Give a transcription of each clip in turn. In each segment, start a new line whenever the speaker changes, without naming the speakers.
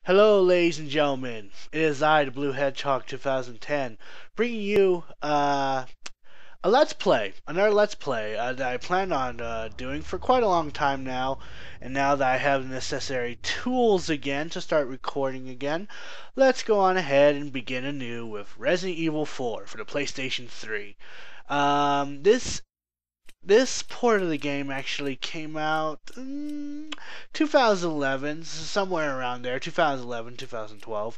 Hello, ladies and gentlemen. It is I, the Blue Hedgehog 2010, bringing you a Let's Play, another Let's Play that I planned on doing for quite a long time now. And now that I have the necessary tools again to start recording again, let's go on ahead and begin anew with Resident Evil 4 for the PlayStation 3. This port of the game actually came out 2011, somewhere around there, 2011, 2012.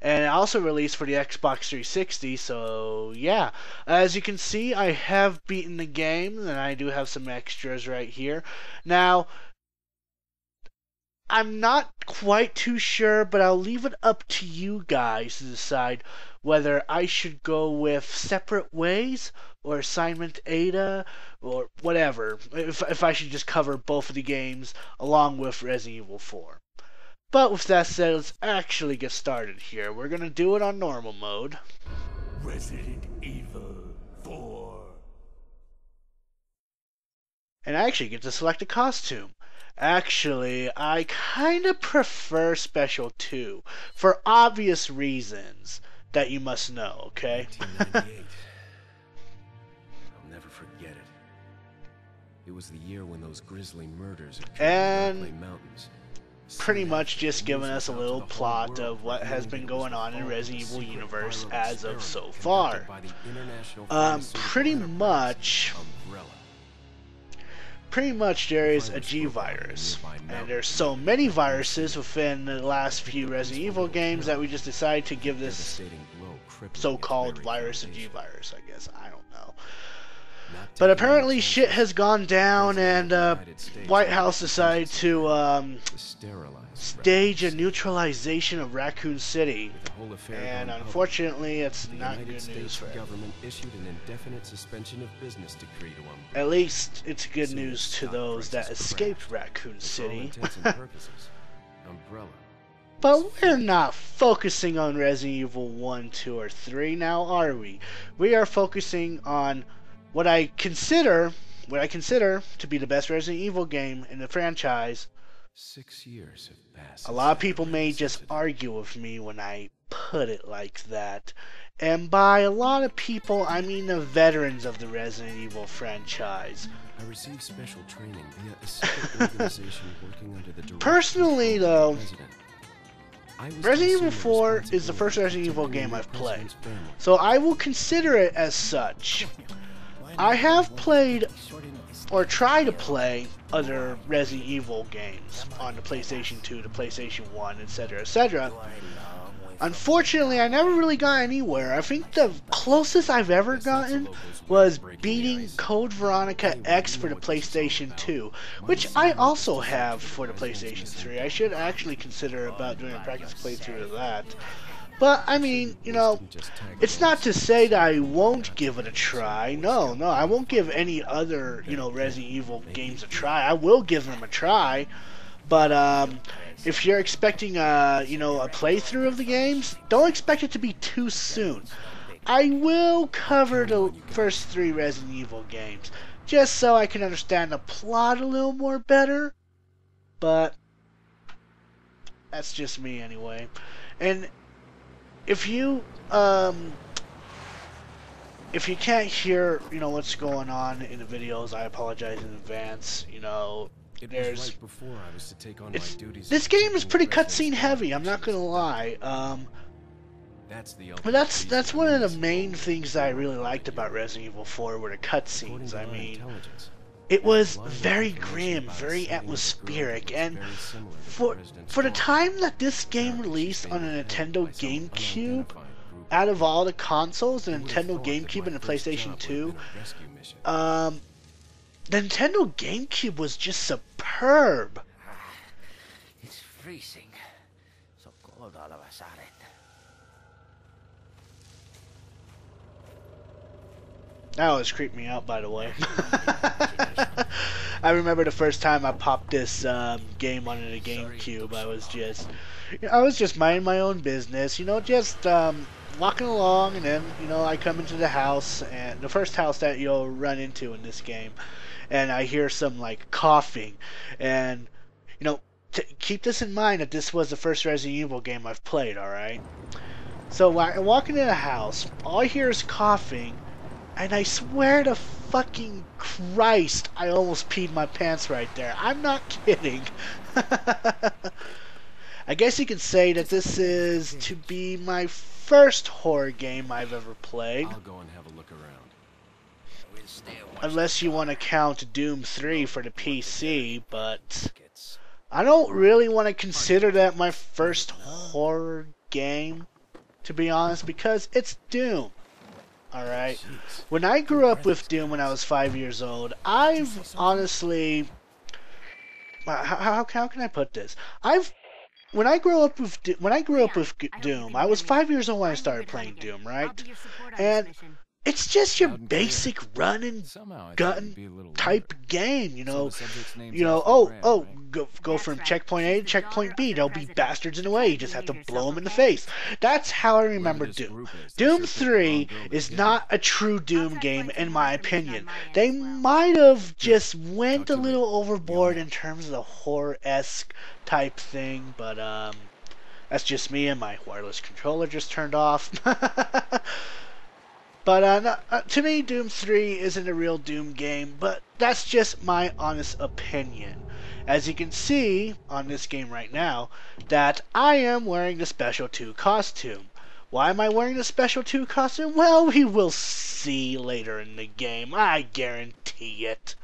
And it also released for the Xbox 360, so yeah. As you can see, I have beaten the game, and I do have some extras right here. Now, I'm not quite too sure, but I'll leave it up to you guys to decide whether I should go with Separate Ways or Assignment Ada or whatever. If I should just cover both of the games along with Resident Evil 4. But with that said, let's actually get started here. We're going to do it on normal mode.
Resident Evil 4.
And I actually get to select a costume. Actually, I kind of prefer Special 2 for obvious reasons that you must know, okay?
1998. I'll never forget it. It was the year when those grisly murders occurred in the Berkeley Mountains.
Pretty much just giving us a little plot of what has been going on in Resident Evil universe as of so far. Pretty much there is a G virus, and there's so many viruses within the last few Resident Evil games that we just decided to give this so-called virus a G virus, I guess. I don't know. But apparently shit has gone down, and White House decided to stage a neutralization of Raccoon City. And unfortunately, it's not good news for everyone. At least it's good news to those that escaped Raccoon City. But we're not focusing on Resident Evil 1, 2, or 3 now, are we? We are focusing on what I consider to be the best Resident Evil game in the franchise.
6 years have passed.
A lot of people may just argue with me when I put it like that. And by a lot of people, I mean the veterans of the Resident Evil franchise.
I received special training via a secret organization working under the direction
Personally, though,
of the president.
Resident Evil 4 is the first Resident Evil game I've played, so I will consider it as such. I have played or tried to play other Resident Evil games on the PlayStation 2, the PlayStation 1, etc., etc. Unfortunately, I never really got anywhere. I think the closest I've ever gotten was beating Code Veronica X for the PlayStation 2, which I also have for the PlayStation 3. I should actually consider about doing a practice playthrough of that. But, I mean, you know, it's not to say that I won't give it a try. No, I won't give any other, Resident Evil games a try. I will give them a try. But, if you're expecting, a playthrough of the games, don't expect it to be too soon. I will cover the first 3 Resident Evil games, just so I can understand the plot a little more better. But, that's just me anyway. And if you can't hear, what's going on in the videos, I apologize in advance. This game is pretty cutscene heavy, I'm not gonna lie. But that's one of the main things that I really liked about Resident Evil 4 were the cutscenes. I mean, it was very grim, very atmospheric, and for the time that this game released on a Nintendo GameCube, out of all the consoles, the Nintendo GameCube and the PlayStation 2, the Nintendo GameCube was just superb.
It's freezing. So cold all of a sudden.
That always creeped me out, by the way. I remember the first time I popped this game onto the GameCube. I was just minding my own business, just walking along, and then I come into the house, and the first house that you'll run into in this game, and I hear some like coughing, and keep this in mind that this was the first Resident Evil game I've played, alright? So when I'm walking in a house, all I hear is coughing, and I swear to fucking Christ, I almost peed my pants right there. I'm not kidding. I guess you could say that this is to be my first horror game I've ever played.
I'll go and have a look around.
Unless you want to count Doom 3 for the PC, but I don't really want to consider that my first horror game, to be honest, because it's Doom. Alright? When I grew up with Doom when I was 5 years old, I've honestly... How can I put this? When I grew up with Doom, I was 5 years old when I started playing Doom, right? And it's just your basic run and gun type game, you know. Go from checkpoint A to checkpoint B. There'll be bastards in the way. You just have to blow them in the face. That's how I remember Doom. Doom 3 is not a true Doom game, in my opinion. They might have just went a little overboard in terms of the horror-esque type thing, but that's just me, and my wireless controller just turned off. But to me, Doom 3 isn't a real Doom game, but that's just my honest opinion. As you can see on this game right now, that I am wearing the Special 2 costume. Why am I wearing the Special 2 costume? Well, we will see later in the game. I guarantee it.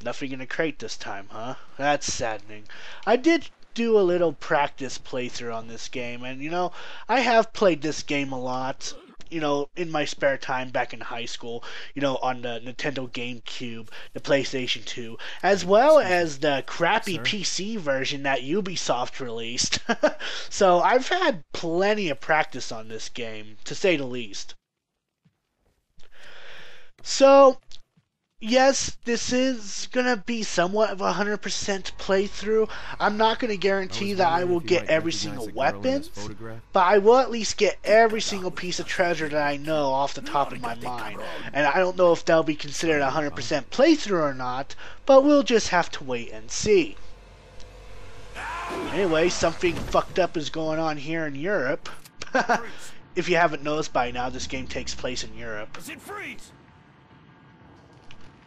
Nothing in a crate this time, huh? That's saddening. I did do a little practice playthrough on this game, and you know, I have played this game a lot. You know, in my spare time back in high school, you know, on the Nintendo GameCube, the PlayStation 2, as well as the crappy PC version that Ubisoft released. So I've had plenty of practice on this game, to say the least. So, yes, this is going to be somewhat of a 100% playthrough. I'm not going to guarantee that I will get every single weapon, but I will at least get every single piece of treasure that I know off the top of my mind. And I don't know if that'll be considered a 100% playthrough or not, but we'll just have to wait and see. Anyway, something fucked up is going on here in Europe. If you haven't noticed by now, this game takes place in Europe.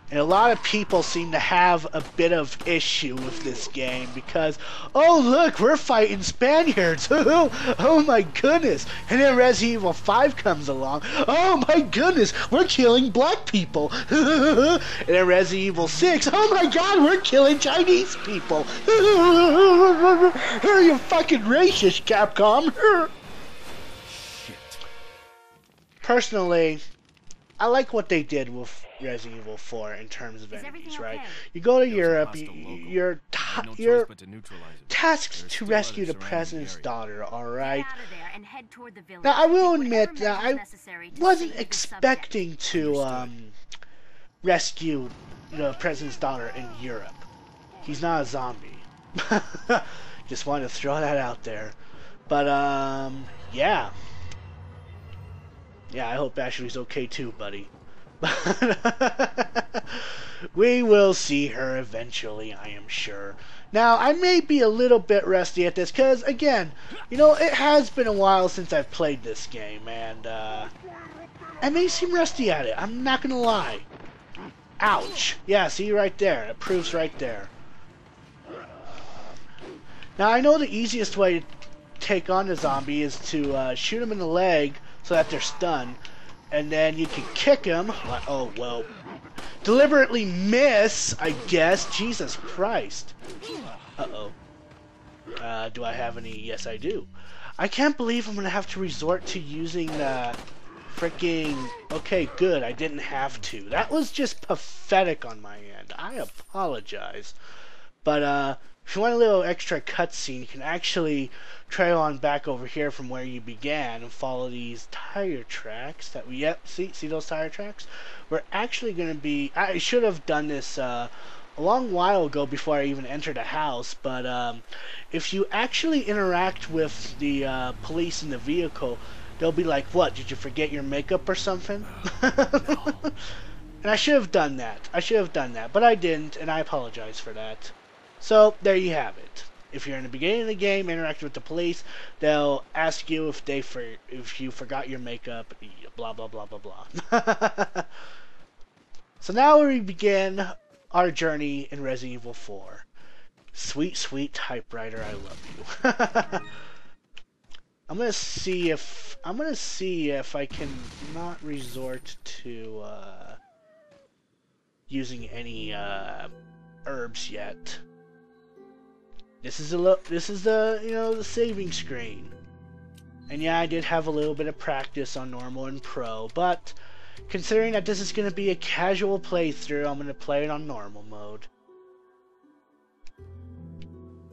And a lot of people seem to have a bit of issue with this game because, oh look, we're fighting Spaniards. Oh my goodness. And then Resident Evil 5 comes along. Oh my goodness, we're killing black people. And then Resident Evil 6, oh my god, we're killing Chinese people. Are you fucking racist, Capcom? Personally, I like what they did with Resident Evil 4 in terms of enemies, right? You go to Europe, you're tasked to rescue the president's daughter, alright? Now, I will admit that I wasn't expecting to rescue the president's daughter in Europe. He's not a zombie. Just wanted to throw that out there. But, yeah. Yeah, I hope Ashley's okay too, buddy. We will see her eventually, I am sure. Now, I may be a little bit rusty at this, because, again, you know, it has been a while since I've played this game, and, I may seem rusty at it, I'm not gonna lie. Ouch. Yeah, see right there, it proves right there. Now, I know the easiest way to take on the zombie is to shoot him in the leg so that they're stunned, and then you can kick him. Oh, well. Deliberately miss, I guess. Jesus Christ. Uh-oh. Do I have any? Yes, I do. I can't believe I'm going to have to resort to using the freaking... Okay, good. I didn't have to. That was just pathetic on my end. I apologize. But, if you want a little extra cutscene, you can actually trail on back over here from where you began and follow these tire tracks that we... Yep, see those tire tracks? We're actually going to be... I should have done this a long while ago before I even entered the house, but if you actually interact with the police in the vehicle, they'll be like, what, did you forget your makeup or something? And I should have done that. But I didn't, and I apologize for that. So there you have it. If you're in the beginning of the game, interacting with the police, they'll ask you if you forgot your makeup, blah blah blah blah blah. So now we begin our journey in Resident Evil 4. Sweet, sweet typewriter, I love you. I'm gonna see if I can not resort to using any herbs yet. This is the the saving screen. And yeah, I did have a little bit of practice on normal and pro, but considering that this is going to be a casual playthrough, I'm going to play it on normal mode.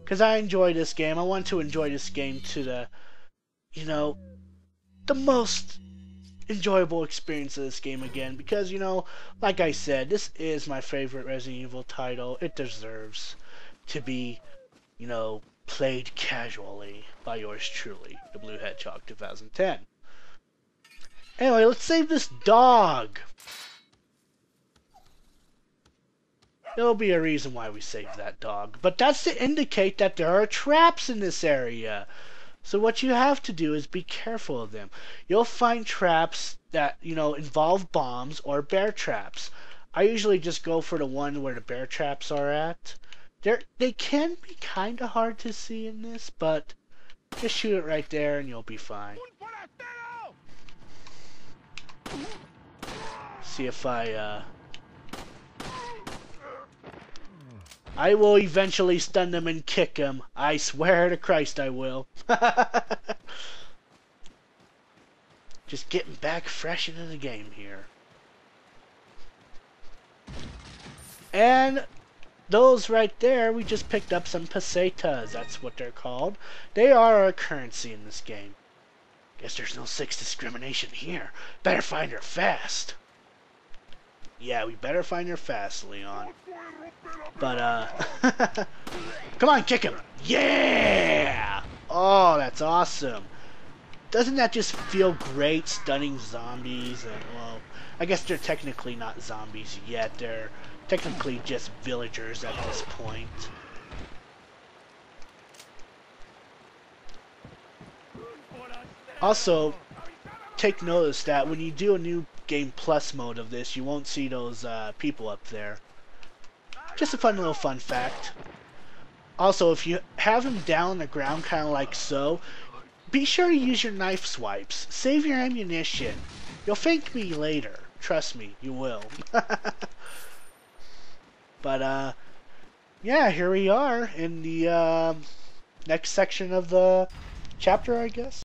Because I enjoy this game. I want to enjoy this game to the, the most enjoyable experience of this game again. Because, like I said, this is my favorite Resident Evil title. It deserves to be, played casually by yours truly, the Blue Hedgehog 2010. Anyway, let's save this dog. There'll be a reason why we saved that dog. But that's to indicate that there are traps in this area. So what you have to do is be careful of them. You'll find traps that, involve bombs or bear traps. I usually just go for the one where the bear traps are at. They can be kind of hard to see in this, but just shoot it right there and you'll be fine. See if I will eventually stun them and kick them. I swear to Christ I will. Just getting back fresh into the game here. And those right there, we just picked up some pesetas. That's what they're called. They are our currency in this game. Guess there's no sex discrimination here. Better find her fast. Yeah, we better find her fast, Leon. But, come on, kick him. Yeah! Oh, that's awesome. Doesn't that just feel great, stunning zombies? And, well, I guess they're technically not zombies yet. They're technically just villagers at this point. Also, take notice that when you do a new Game Plus mode of this, you won't see those people up there. Just a fun little fun fact. Also, if you have them down on the ground, kind of like so, be sure to use your knife swipes. Save your ammunition. You'll thank me later. Trust me, you will. But, yeah, here we are in the next section of the chapter, I guess.